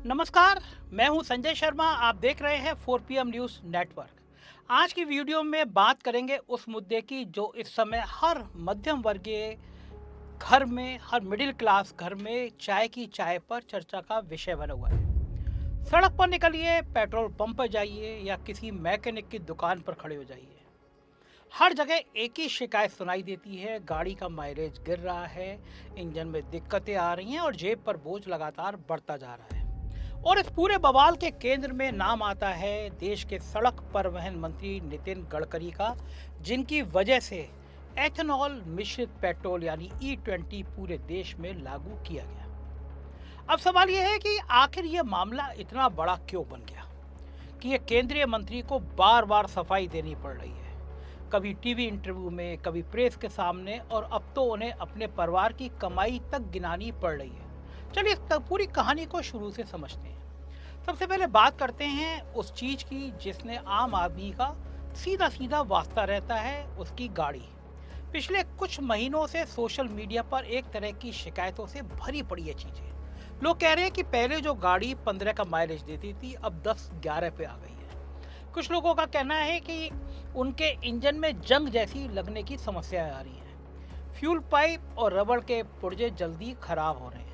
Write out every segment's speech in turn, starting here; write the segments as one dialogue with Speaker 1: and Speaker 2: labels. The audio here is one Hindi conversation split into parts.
Speaker 1: नमस्कार। मैं हूं संजय शर्मा। आप देख रहे हैं 4 PM न्यूज़ नेटवर्क। आज की वीडियो में बात करेंगे उस मुद्दे की जो इस समय हर मध्यम वर्गीय घर में, हर मिडिल क्लास घर में चाय की चाय पर चर्चा का विषय बना हुआ है। सड़क पर निकलिए, पेट्रोल पंप पर जाइए या किसी मैकेनिक की दुकान पर खड़े हो जाइए, हर जगह एक ही शिकायत सुनाई देती है। गाड़ी का माइलेज गिर रहा है, इंजन में दिक्कतें आ रही हैं और जेब पर बोझ लगातार बढ़ता जा रहा है। और इस पूरे बवाल के केंद्र में नाम आता है देश के सड़क परिवहन मंत्री नितिन गडकरी का, जिनकी वजह से एथेनॉल मिश्रित पेट्रोल यानी E20 पूरे देश में लागू किया गया। अब सवाल यह है कि आखिर यह मामला इतना बड़ा क्यों बन गया कि ये केंद्रीय मंत्री को बार बार सफाई देनी पड़ रही है, कभी टीवी इंटरव्यू में, कभी प्रेस के सामने, और अब तो उन्हें अपने परिवार की कमाई तक गिनानी पड़ रही है। चलिए इस पूरी कहानी को शुरू से समझते हैं। सबसे पहले बात करते हैं उस चीज की जिसने आम आदमी का सीधा सीधा वास्ता रहता है, उसकी गाड़ी। पिछले कुछ महीनों से सोशल मीडिया पर एक तरह की शिकायतों से भरी पड़ी है चीजें। लोग कह रहे हैं कि पहले जो गाड़ी 15 का माइलेज देती थी अब 10-11 पे आ गई है। कुछ लोगों का कहना है कि उनके इंजन में जंग जैसी लगने की समस्याएं आ रही हैं। फ्यूल पाइप और रबड़ के पुर्जे जल्दी खराब हो रहे हैं।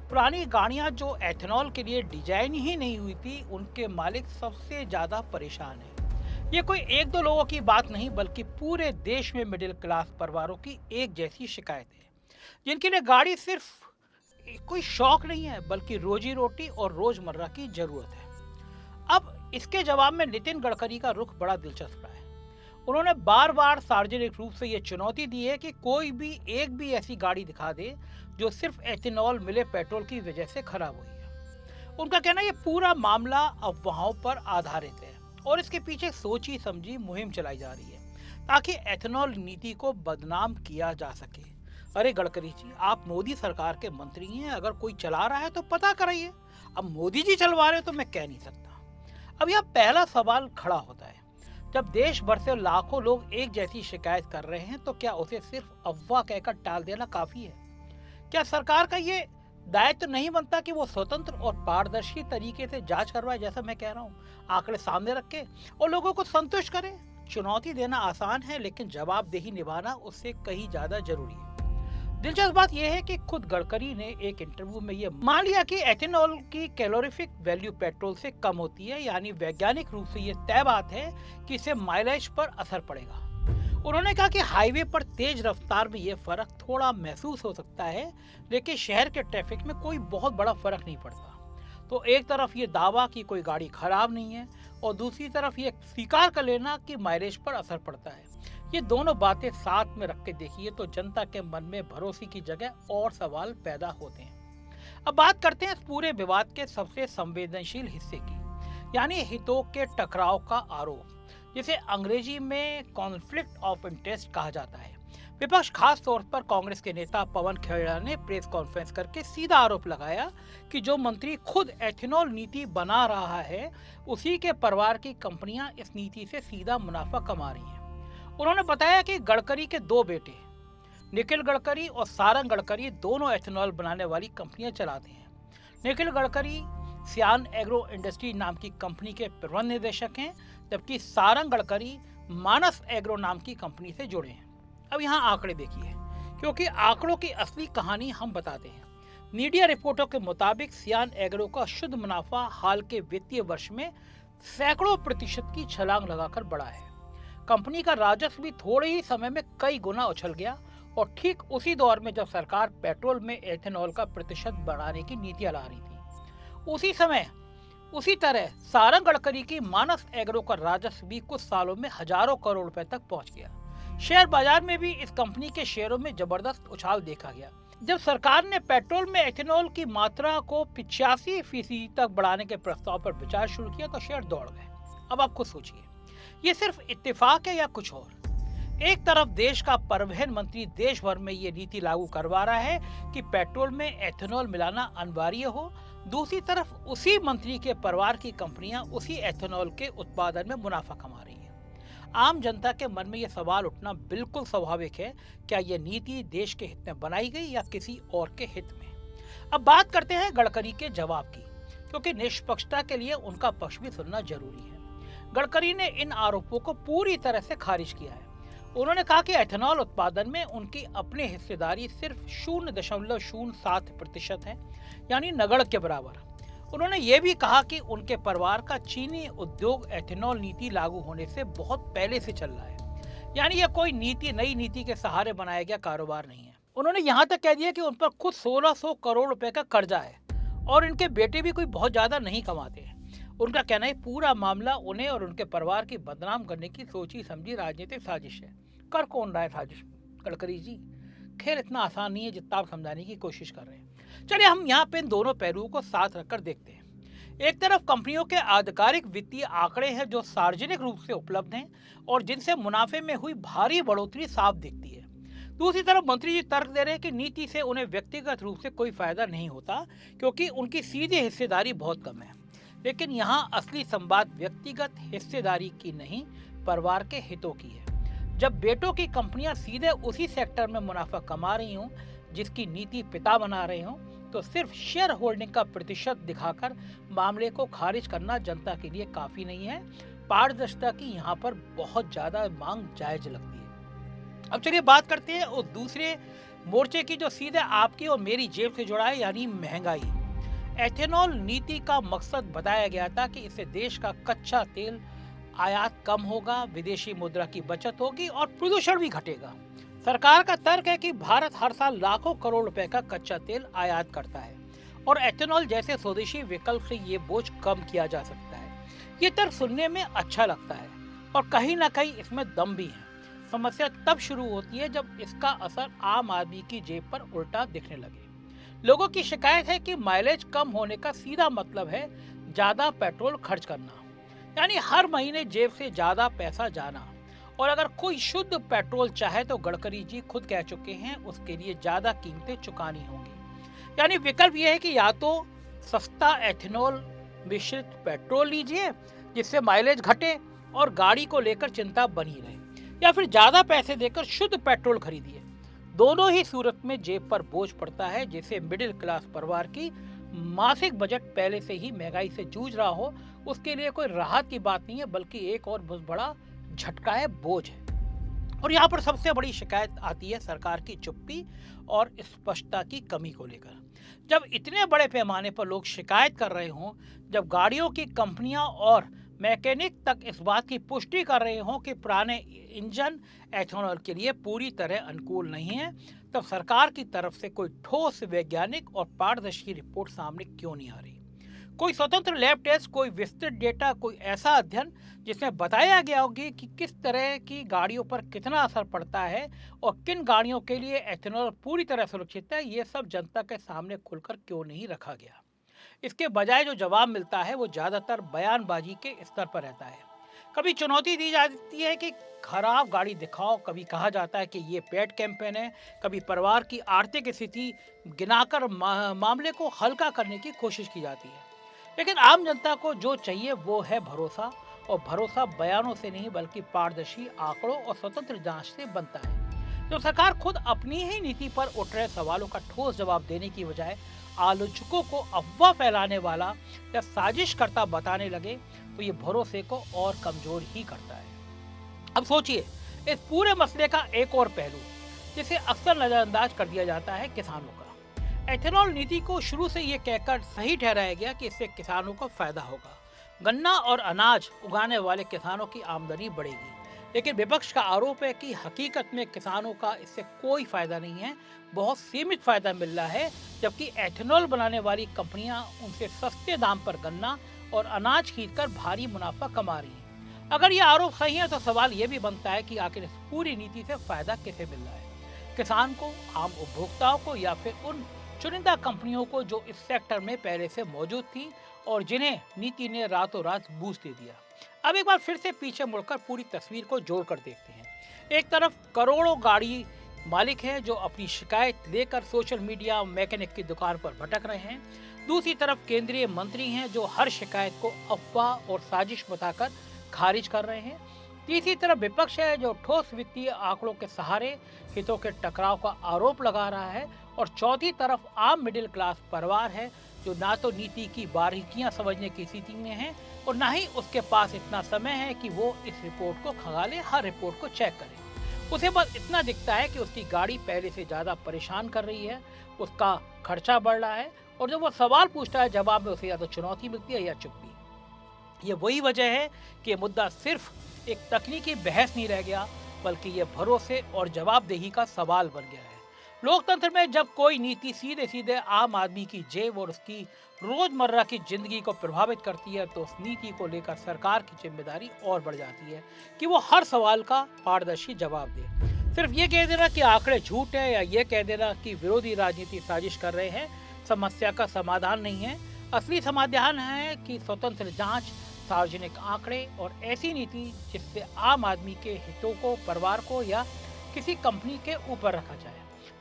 Speaker 1: पुरानी गाड़ियां जो एथेनॉल के लिए डिजाइन ही नहीं हुई थी, उनके मालिक सबसे ज्यादा परेशान हैं। ये कोई एक दो लोगों की बात नहीं, बल्कि पूरे देश में मिडिल क्लास परिवारों की एक जैसी शिकायत है, जिनके लिए गाड़ी सिर्फ कोई शौक नहीं है बल्कि रोजी रोटी और रोजमर्रा की जरूरत है। अब इसके जवाब में नितिन गडकरी का रुख बड़ा दिलचस्प रहा है। उन्होंने बार बार सार्वजनिक रूप से यह चुनौती दी है कि कोई भी एक भी ऐसी गाड़ी दिखा दे जो सिर्फ एथेनॉल मिले पेट्रोल की वजह से खराब हुई है। उनका कहना है ये पूरा मामला अफवाहों पर आधारित है और इसके पीछे सोची समझी मुहिम चलाई जा रही है ताकि एथेनॉल नीति को बदनाम किया जा सके। अरे गडकरी जी, आप मोदी सरकार के मंत्री हैं, अगर कोई चला रहा है तो पता कराइए। अब मोदी जी चलवा रहे तो मैं कह नहीं सकता। अब यह पहला सवाल खड़ा होता है, जब देश भर से लाखों लोग एक जैसी शिकायत कर रहे हैं तो क्या उसे सिर्फ अफवाह कहकर टाल देना काफी है? क्या सरकार का ये दायित्व नहीं बनता कि वो स्वतंत्र और पारदर्शी तरीके से जांच करवाए, जैसा मैं कह रहा हूँ, आंकड़े सामने रख के और लोगों को संतुष्ट करे? चुनौती देना आसान है, लेकिन जवाबदेही निभाना उससे कहीं ज्यादा जरूरी है। दिलचस्प बात यह है कि खुद गडकरी ने एक इंटरव्यू में यह मान लिया कि एथेनॉल की कैलोरीफिक वैल्यू पेट्रोल से कम होती है, यानी वैज्ञानिक रूप से यह तय बात है कि इससे माइलेज पर असर पड़ेगा। उन्होंने कहा कि हाईवे पर तेज रफ्तार में यह फर्क थोड़ा महसूस हो सकता है, लेकिन शहर के ट्रैफिक में कोई बहुत बड़ा फर्क नहीं पड़ता। तो एक तरफ ये दावा कि कोई गाड़ी खराब नहीं है और दूसरी तरफ ये स्वीकार कर लेना कि माइलेज पर असर पड़ता है। ये दोनों बातें साथ में रख के देखिए तो जनता के मन में भरोसे की जगह और सवाल पैदा होते हैं। अब बात करते हैं इस पूरे विवाद के सबसे संवेदनशील हिस्से की, यानी हितों के टकराव का आरोप, जिसे अंग्रेजी में कॉन्फ्लिक्ट ऑफ इंटरेस्ट कहा जाता है। विपक्ष, खास तौर पर कांग्रेस के नेता पवन खेड़ा ने प्रेस कॉन्फ्रेंस करके सीधा आरोप लगाया कि जो मंत्री खुद एथेनॉल नीति बना रहा है, उसी के परिवार की कंपनियां इस नीति से सीधा मुनाफा कमा रही हैं। उन्होंने बताया कि गडकरी के दो बेटे निखिल गडकरी और सारंग गडकरी दोनों एथेनॉल बनाने वाली कंपनियां चलाते हैं। निखिल गडकरी सियान एग्रो इंडस्ट्री नाम की कंपनी के प्रबंध निदेशक हैं, जबकि सारंग गडकरी मानस एग्रो नाम की कंपनी से जुड़े हैं। अब यहाँ आंकड़े देखिए, क्योंकि आंकड़ों की असली कहानी हम बताते हैं। मीडिया रिपोर्टों के मुताबिक सियान एग्रो का शुद्ध मुनाफा हाल के वित्तीय वर्ष में सैकड़ों प्रतिशत की छलांग लगाकर बढ़ा है। कंपनी का राजस्व भी थोड़े ही समय में कई गुना उछल गया, और ठीक उसी दौर में जब सरकार पेट्रोल में एथेनॉल का प्रतिशत बढ़ाने की नीतियां ला रही थी, उसी समय उसी तरह सारंग गडकरी की मानस एग्रो का राजस्व भी कुछ सालों में हजारों करोड़ रुपए तक पहुंच गया। शेयर बाजार में भी इस कंपनी के शेयरों में जबरदस्त उछाल देखा गया। जब सरकार ने पेट्रोल में एथेनॉल की मात्रा को 85% तक बढ़ाने के प्रस्ताव पर विचार शुरू किया तो शेयर दौड़ गए। अब आप खुद सोचिए, ये सिर्फ इत्तेफाक है या कुछ और? एक तरफ देश का परिवहन मंत्री देश भर में ये नीति लागू करवा रहा है कि पेट्रोल में एथेनॉल मिलाना अनिवार्य हो, दूसरी तरफ उसी मंत्री के परिवार की कंपनियां उसी एथेनॉल के उत्पादन में मुनाफा कमा रही हैं। आम जनता के मन में यह सवाल उठना बिल्कुल स्वाभाविक है, क्या यह नीति देश के हित में बनाई गई या किसी और के हित में? अब बात करते हैं गडकरी के जवाब की, क्योंकि निष्पक्षता के लिए उनका पक्ष भी सुनना जरूरी है। गडकरी ने इन आरोपों को पूरी तरह से खारिज किया है। उन्होंने कहा कि एथेनॉल उत्पादन में उनकी अपनी हिस्सेदारी सिर्फ 0.07% है, यानी नगण्य के बराबर। उन्होंने ये भी कहा कि उनके परिवार का चीनी उद्योग एथेनॉल नीति लागू होने से बहुत पहले से चल रहा है, यानी यह कोई नई नीति के सहारे बनाया गया कारोबार नहीं है। उन्होंने यहाँ तक कह दिया कि उन पर खुद 1600 करोड़ रुपए का कर्जा है और इनके बेटे भी कोई बहुत ज्यादा नहीं कमाते हैं। उनका कहना है पूरा मामला उन्हें और उनके परिवार की बदनाम करने की सोची समझी राजनीतिक साजिश है। कर कौन रहा है साजिश? गडकरी जी। खैर इतना आसान नहीं है जितना आप समझाने की कोशिश कर रहे हैं। चलिए हम यहाँ पे इन दोनों पहलुओं को साथ रखकर देखते हैं। एक तरफ कंपनियों के आधिकारिक वित्तीय आंकड़े हैं जो सार्वजनिक रूप से उपलब्ध हैं और जिनसे मुनाफे में हुई भारी बढ़ोतरी साफ दिखती है। दूसरी तरफ मंत्री जी तर्क दे रहे हैं कि नीति से उन्हें व्यक्तिगत रूप से कोई फायदा नहीं होता क्योंकि उनकी सीधी हिस्सेदारी बहुत कम है। लेकिन यहाँ असली संवाद व्यक्तिगत हिस्सेदारी की नहीं, परिवार के हितों की है। जब बेटों की कंपनियां सीधे उसी सेक्टर में मुनाफा कमा रही हों जिसकी नीति पिता बना रहे हों, तो सिर्फ शेयर होल्डिंग का प्रतिशत दिखाकर मामले को खारिज करना जनता के लिए काफी नहीं है। पारदर्शिता की यहाँ पर बहुत ज्यादा मांग जायज लगती है। अब चलिए बात करते हैं उस दूसरे मोर्चे की जो सीधे आपकी और मेरी जेब से जुड़ा है, यानी महंगाई। एथेनॉल नीति का मकसद बताया गया था कि इससे देश का कच्चा तेल आयात कम होगा, विदेशी मुद्रा की बचत होगी और प्रदूषण भी घटेगा। सरकार का तर्क है कि भारत हर साल लाखों करोड़ रुपए का कच्चा तेल आयात करता है और एथेनॉल जैसे स्वदेशी विकल्प से ये बोझ कम किया जा सकता है। ये तर्क सुनने में अच्छा लगता है और कहीं ना कहीं इसमें दम भी है। समस्या तब शुरू होती है जब इसका असर आम आदमी की जेब पर उल्टा दिखने लगे। लोगों की शिकायत है कि माइलेज कम होने का सीधा मतलब है ज्यादा पेट्रोल खर्च करना, यानी हर महीने जेब से ज्यादा पैसा जाना। और अगर कोई शुद्ध पेट्रोल चाहे तो गडकरी जी खुद कह चुके हैं उसके लिए ज्यादा कीमतें चुकानी होंगी। यानी विकल्प यह है कि या तो सस्ता एथेनॉल मिश्रित पेट्रोल लीजिए जिससे माइलेज घटे और गाड़ी को लेकर चिंता बनी रहे, या फिर ज्यादा पैसे देकर शुद्ध पेट्रोल खरीदिए। दोनों ही सूरत में जेब पर बोझ पड़ता है, जिसे मिडिल क्लास परिवार की मासिक बजट पहले से ही महंगाई से जूझ रहा हो उसके लिए कोई राहत की बात नहीं है, बल्कि एक और बहुत बड़ा झटका है, बोझ है। और यहाँ पर सबसे बड़ी शिकायत आती है सरकार की चुप्पी और स्पष्टता की कमी को लेकर। जब इतने बड़े पैमाने पर लोग शिकायत कर रहे हों, जब गाड़ियों की कंपनियां और मैकेनिक तक इस बात की पुष्टि कर रहे हों कि पुराने इंजन एथेनॉल के लिए पूरी तरह अनुकूल नहीं है, तब सरकार की तरफ से कोई ठोस वैज्ञानिक और पारदर्शी रिपोर्ट सामने क्यों नहीं आ रही? कोई स्वतंत्र लैब टेस्ट, कोई विस्तृत डेटा, कोई ऐसा अध्ययन जिसमें बताया गया होगी कि किस तरह की गाड़ियों पर कितना असर पड़ता है और किन गाड़ियों के लिए एथेनॉल पूरी तरह सुरक्षित है, ये सब जनता के सामने खुलकर क्यों नहीं रखा गया? इसके बजाय जो जवाब मिलता है वो ज्यादातर बयानबाजी के स्तर पर रहता है। कभी चुनौती दी जाती है कि खराब गाड़ी दिखाओ, कभी कहा जाता है कि ये पेड कैंपेन है, कभी परिवार की आर्थिक स्थिति गिनाकर मामले को हल्का करने की कोशिश की जाती है। लेकिन आम जनता को जो चाहिए वो है भरोसा, और भरोसा बयानों से नहीं बल्कि पारदर्शी आंकड़ों और स्वतंत्र जांच से बनता है। जो सरकार खुद अपनी ही नीति पर उठ रहे सवालों का ठोस जवाब देने की बजाय आलोचकों को अफवाह फैलाने वाला या साजिश करता बताने लगे तो ये भरोसे को और कमजोर ही करता है। अब सोचिए इस पूरे मसले का एक और पहलू जिसे अक्सर नजरअंदाज कर दिया जाता है, किसानों का। एथेनॉल नीति को शुरू से ये कहकर सही ठहराया गया कि इससे किसानों को फायदा होगा, गन्ना और अनाज उगाने वाले किसानों की आमदनी बढ़ेगी। लेकिन विपक्ष का आरोप है कि हकीकत में किसानों का इससे कोई फायदा नहीं है, बहुत सीमित फायदा मिल रहा है, जबकि एथेनॉल बनाने वाली कंपनियां उनसे सस्ते दाम पर गन्ना और अनाज खरीदकर भारी मुनाफा कमा रही हैं। अगर ये आरोप सही है तो सवाल ये भी बनता है कि आखिर इस पूरी नीति से फायदा किसे मिल रहा है? किसान को, आम उपभोक्ताओं को, या फिर उन चुनिंदा कंपनियों को जो इस सेक्टर में पहले से मौजूद थी और जिन्हें नीति ने रातों रात बूस्ट दे दिया? अब एक बार फिर से पीछे मुड़कर पूरी तस्वीर को जोड़कर देखते हैं। एक तरफ करोड़ों गाड़ी मालिक हैं जो अपनी शिकायत लेकर सोशल मीडिया मैकेनिक की दुकान पर भटक रहे हैं। दूसरी तरफ केंद्रीय मंत्री हैं जो हर शिकायत को अफवाह और साजिश बताकर खारिज कर रहे हैं। तीसरी तरफ विपक्ष है जो ठोस वित्तीय आंकड़ों के सहारे हितों के टकराव का आरोप लगा रहा है। और चौथी तरफ आम मिडिल क्लास परिवार है जो ना तो नीति की बारीकियां समझने की स्थिति में है और ना ही उसके पास इतना समय है कि वो इस रिपोर्ट को खंगाले, हर रिपोर्ट को चेक करे। उसे बस इतना दिखता है कि उसकी गाड़ी पहले से ज्यादा परेशान कर रही है, उसका खर्चा बढ़ रहा है और जब वो सवाल पूछता है जवाब में उसे या तो चुनौती मिलती है या चुप्पी। ये वही वजह है कि ये मुद्दा सिर्फ एक तकनीकी बहस नहीं रह गया, बल्कि ये भरोसे और जवाबदेही का सवाल बन गया है। लोकतंत्र में जब कोई नीति सीधे सीधे आम आदमी की जेब और उसकी रोजमर्रा की जिंदगी को प्रभावित करती है, तो उस नीति को लेकर सरकार की जिम्मेदारी और बढ़ जाती है कि वो हर सवाल का पारदर्शी जवाब दे। सिर्फ ये कह देना कि आंकड़े झूठ है या ये कह देना कि विरोधी राजनीति साजिश कर रहे हैं समस्या का समाधान नहीं है। असली समाधान है कि स्वतंत्र जांच, सार्वजनिक आंकड़े और ऐसी नीति जिससे आम आदमी के हितों को, परिवार को या किसी कंपनी के ऊपर रखा जाए।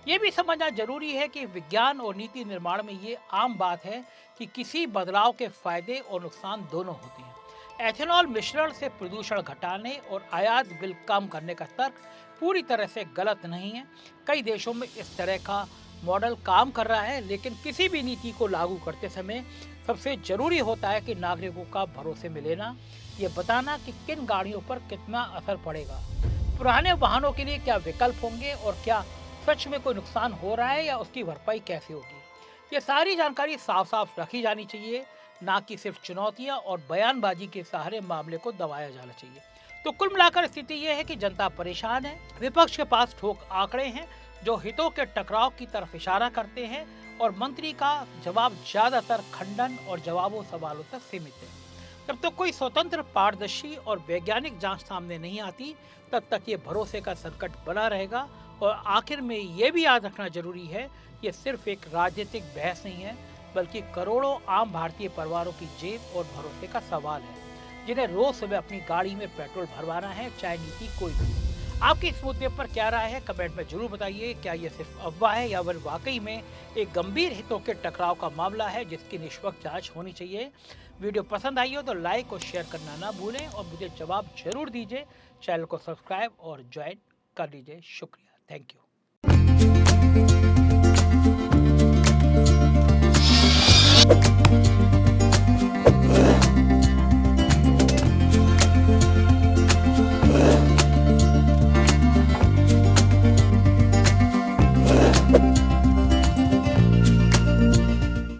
Speaker 1: ये भी समझना जरूरी है कि विज्ञान और नीति निर्माण में ये आम बात है कि किसी बदलाव के फायदे और नुकसान दोनों होते हैं। एथेनॉल मिश्रण से प्रदूषण घटाने और आयात बिल कम करने का तर्क पूरी तरह से गलत नहीं है। कई देशों में इस तरह का मॉडल काम कर रहा है, लेकिन किसी भी नीति को लागू करते समय सबसे जरूरी होता है कि नागरिकों का भरोसे में लेना, ये बताना कि किन गाड़ियों पर कितना असर पड़ेगा, पुराने वाहनों के लिए क्या विकल्प होंगे और क्या सच में कोई नुकसान हो रहा है या उसकी भरपाई कैसे होगी। ये सारी जानकारी साफ साफ रखी जानी चाहिए, ना कि सिर्फ चुनौतियां और बयानबाजी के सहारे मामले को दबाया जाना चाहिए। तो कुल मिलाकर स्थिति यह है कि जनता परेशान है, विपक्ष के पास ठोक आंकड़े हैं जो हितों के टकराव की तरफ इशारा करते हैं और मंत्री का जवाब ज्यादातर खंडन और जवाबों सवालों तक सीमित है। जब तक कोई स्वतंत्र, पारदर्शी और वैज्ञानिक जांच सामने नहीं आती, तब तक ये भरोसे का संकट बना रहेगा। और आखिर में ये भी याद रखना जरूरी है, ये सिर्फ एक राजनीतिक बहस नहीं है, बल्कि करोड़ों आम भारतीय परिवारों की जेब और भरोसे का सवाल है, जिन्हें रोज सुबह अपनी गाड़ी में पेट्रोल भरवाना है, चाहे नीति कोई भी। आपकी इस मुद्दे पर क्या राय है, कमेंट में जरूर बताइए। क्या ये सिर्फ अफवाह है या फिर वाकई में एक गंभीर हितों के टकराव का मामला है जिसकी निष्पक्ष जांच होनी चाहिए। वीडियो पसंद आई हो तो लाइक और शेयर करना ना भूलें और मुझे जवाब जरूर दीजिए। चैनल को सब्सक्राइब और ज्वाइन कर लीजिए। शुक्रिया। Thank you.